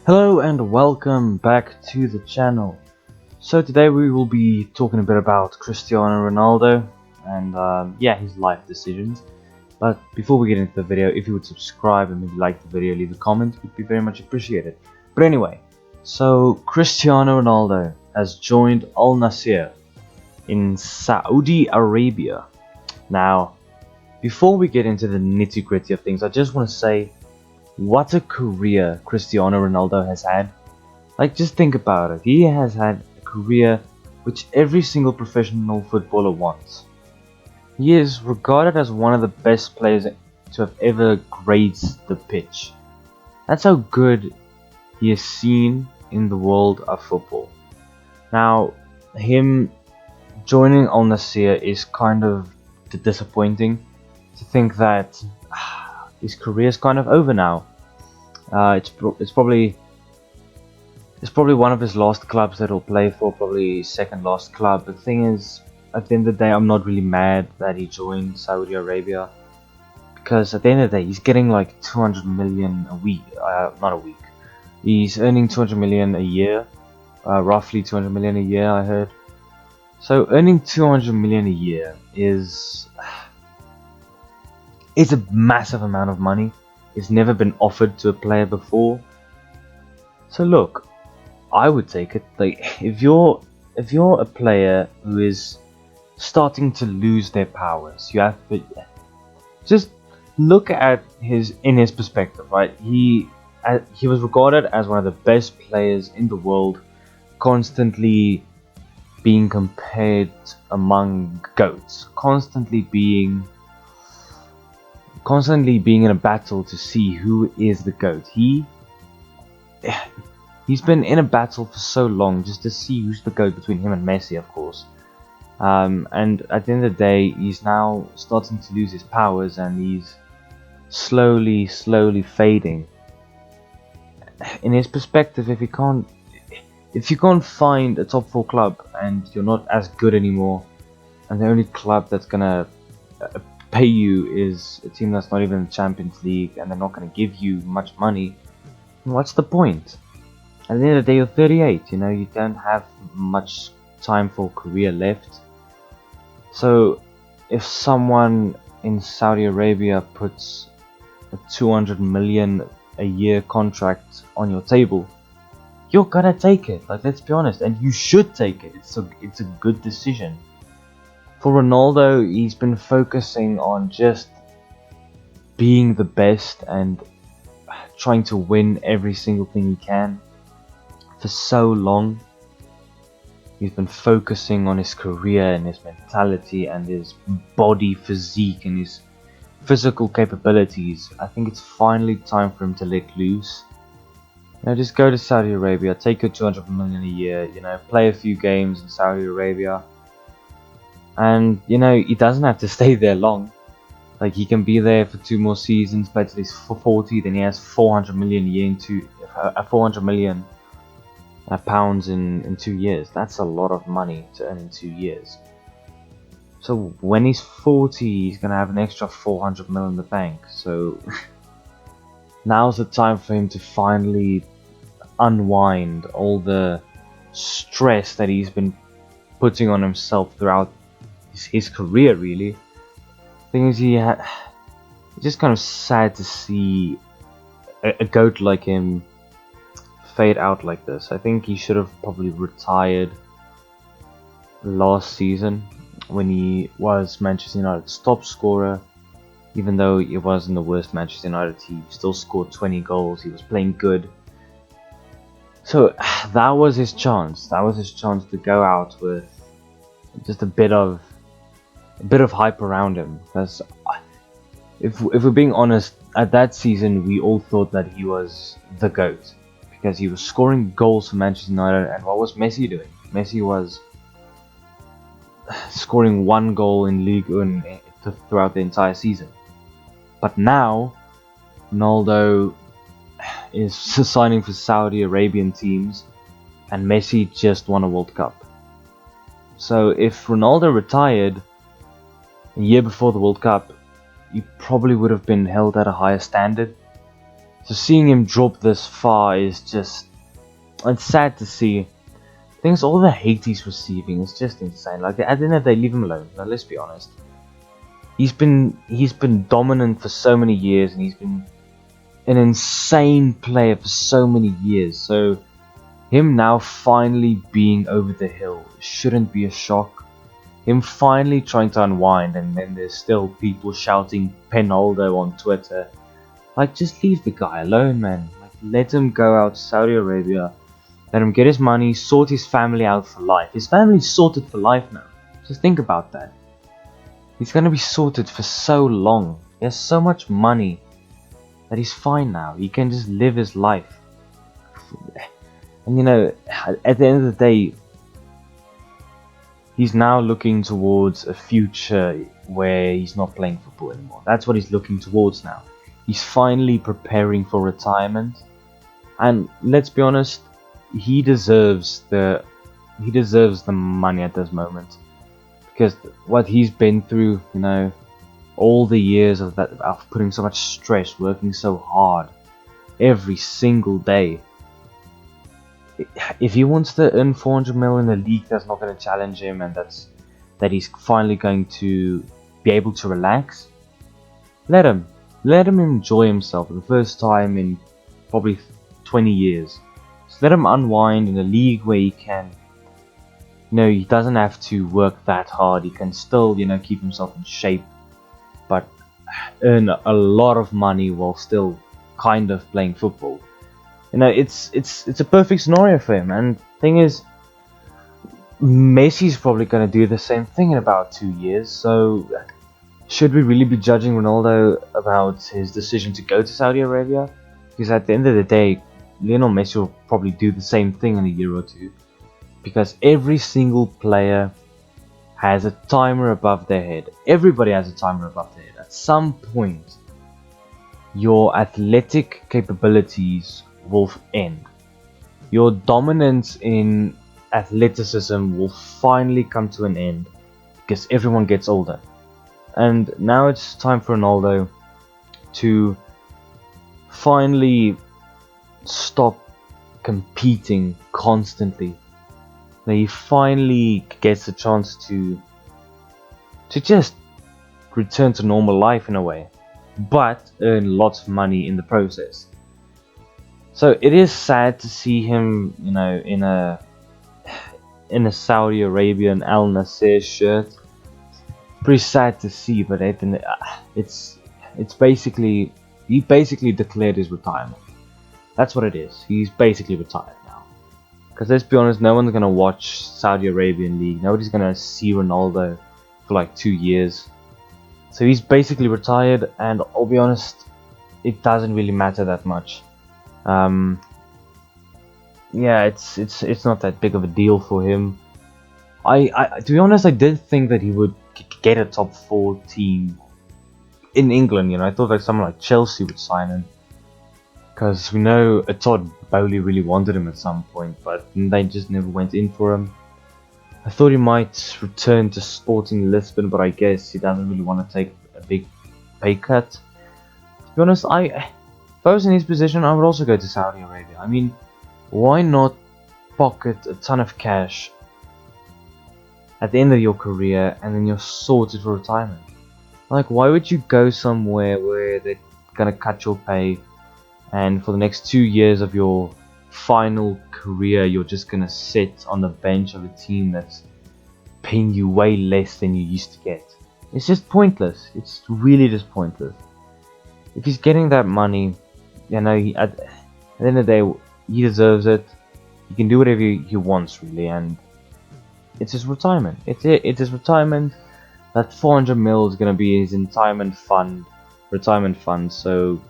Hello and welcome back to the channel. So today we will be talking a bit about Cristiano Ronaldo and his life decisions. But before we get into the video, if you would subscribe and maybe like the video, leave a comment, would be very much appreciated. But anyway, so Cristiano Ronaldo has joined Al Nassr in Saudi Arabia. Now, before we get into the nitty-gritty of things, I just want to say what a career Cristiano Ronaldo has had. Like, just think about it. He has had a career which every single professional footballer wants. He is regarded as one of the best players to have ever graced the pitch. That's how good he is seen in the world of football. Now, him joining Al Nassr is kind of disappointing to think that his career is kind of over now. It's probably one of his last clubs that he'll play for, probably second last club. The thing is, at the end of the day, I'm not really mad that he joined Saudi Arabia, because at the end of the day, he's getting like 200 million a week. Not a week. He's earning 200 million a year, roughly 200 million a year, I heard. So earning 200 million a year is a massive amount of money. It's never been offered to a player before. So look, I would take it. Like, if you're a player who is starting to lose their powers, you have to just look at his perspective, right? He was regarded as one of the best players in the world, constantly being compared among GOATs, constantly being in a battle to see who is the GOAT. He's been in a battle for so long just to see who's the GOAT between him and Messi, of course. And at the end of the day, he's now starting to lose his powers, and he's slowly fading. In his perspective, if you can't find a top 4 club and you're not as good anymore, and the only club that's gonna pay you is a team that's not even in the Champions League, and they're not going to give you much money, what's the point? At the end of the day, you're 38, you don't have much time for career left. So if someone in Saudi Arabia puts a 200 million a year contract on your table, you're gonna take it. Like, let's be honest, and you should take it. It's a good decision. For Ronaldo, he's been focusing on just being the best and trying to win every single thing he can for so long. He's been focusing on his career and his mentality and his body physique and his physical capabilities. I think it's finally time for him to let loose. Just go to Saudi Arabia, take your 200 million a year, play a few games in Saudi Arabia. And he doesn't have to stay there long. Like, he can be there for 2 more seasons, play till he's 40, then he has 400 million a year 400 million pounds in 2 years. That's a lot of money to earn in 2 years. So when he's 40, he's gonna have an extra 400 million in the bank. So now's the time for him to finally unwind all the stress that he's been putting on himself throughout his career, really. Thing is, it's just kind of sad to see a GOAT like him fade out like this. I think he should have probably retired last season when he was Manchester United's top scorer. Even though he wasn't the worst Manchester United team, he still scored 20 goals. He was playing good. So that was his chance. That was his chance to go out with just a bit of hype around him. Because if we're being honest, at that season we all thought that he was the GOAT, because he was scoring goals for Manchester United. And what was Messi doing? Messi was scoring 1 goal in League One throughout the entire season. But now Ronaldo is signing for Saudi Arabian teams, and Messi just won a World Cup. So if Ronaldo retired a year before the World Cup, he probably would have been held at a higher standard. So seeing him drop this far is just, it's sad to see. Things, all the hate he's receiving is just insane. Like, at the end of the day, leave him alone. Now, let's be honest. He's been dominant for so many years, and he's been an insane player for so many years. So him now finally being over the hill shouldn't be a shock. Him finally trying to unwind, and then there's still people shouting Ronaldo on Twitter. Like, just leave the guy alone, man. Like, let him go out to Saudi Arabia. Let him get his money, sort his family out for life. His family's sorted for life now. Just think about that. He's gonna be sorted for so long. He has so much money that he's fine now. He can just live his life. And you know, at the end of the day, he's now looking towards a future where he's not playing football anymore. That's what he's looking towards now. He's finally preparing for retirement. And let's be honest, he deserves the money at this moment. Because what he's been through, you know, all the years of putting so much stress, working so hard every single day. If he wants to earn 400 mil in a league that's not going to challenge him, and that he's finally going to be able to relax, let him enjoy himself for the first time in probably 20 years. Just let him unwind in a league where he can, you know, he doesn't have to work that hard. He can still, you know, keep himself in shape, but earn a lot of money while still kind of playing football. You know, it's a perfect scenario for him. And thing is, Messi's probably going to do the same thing in about 2 years. So should we really be judging Ronaldo about his decision to go to Saudi Arabia? Because at the end of the day, Lionel Messi will probably do the same thing in a year or two. Because every single player has a timer above their head. Everybody has a timer above their head. At some point, your athletic capabilities will end. Your dominance in athleticism will finally come to an end because everyone gets older. And now it's time for Ronaldo to finally stop competing constantly. Now he finally gets a chance to just return to normal life in a way, but earn lots of money in the process. So it is sad to see him, you know, in a Saudi Arabian Al Nassr shirt. Pretty sad to see, but it's basically, he basically declared his retirement. That's what it is. He's basically retired now. Because let's be honest, no one's gonna watch Saudi Arabian League. Nobody's gonna see Ronaldo for like 2 years. So he's basically retired, and I'll be honest, it doesn't really matter that much. Yeah, it's not that big of a deal for him. I to be honest, I did think that he would get a top 4 team in England. You know, I thought like someone like Chelsea would sign him, because we know Todd Bowley really wanted him at some point, but they just never went in for him. I thought he might return to Sporting Lisbon, but I guess he doesn't really want to take a big pay cut. To be honest, if I was in his position, I would also go to Saudi Arabia. I mean, why not pocket a ton of cash at the end of your career and then you're sorted for retirement? Like, why would you go somewhere where they're gonna cut your pay, and for the next 2 years of your final career you're just gonna sit on the bench of a team that's paying you way less than you used to get? It's just pointless. It's really just pointless. If he's getting that money, you know, at the end of the day, he deserves it. He can do whatever he wants, really, and it's his retirement. It's his retirement. That 400 mil is gonna be his retirement fund. So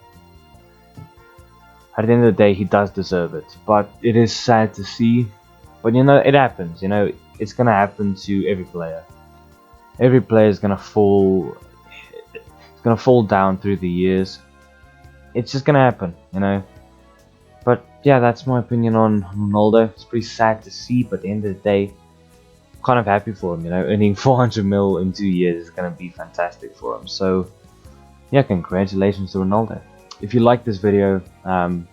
at the end of the day, he does deserve it. But it is sad to see. But you know, it happens. You know, it's gonna happen to every player. Every player is gonna fall. It's gonna fall down through the years. It's just gonna happen, you know. But yeah, that's my opinion on Ronaldo. It's pretty sad to see, but at the end of the day, I'm kind of happy for him. You know, earning 400 mil in 2 years is gonna be fantastic for him. So yeah, congratulations to Ronaldo. if you like this video,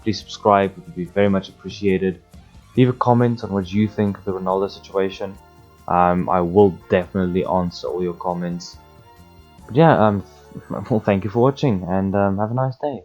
please subscribe. It would be very much appreciated. Leave a comment on what you think of the Ronaldo situation. I will definitely answer all your comments. But yeah, well, thank you for watching, and have a nice day.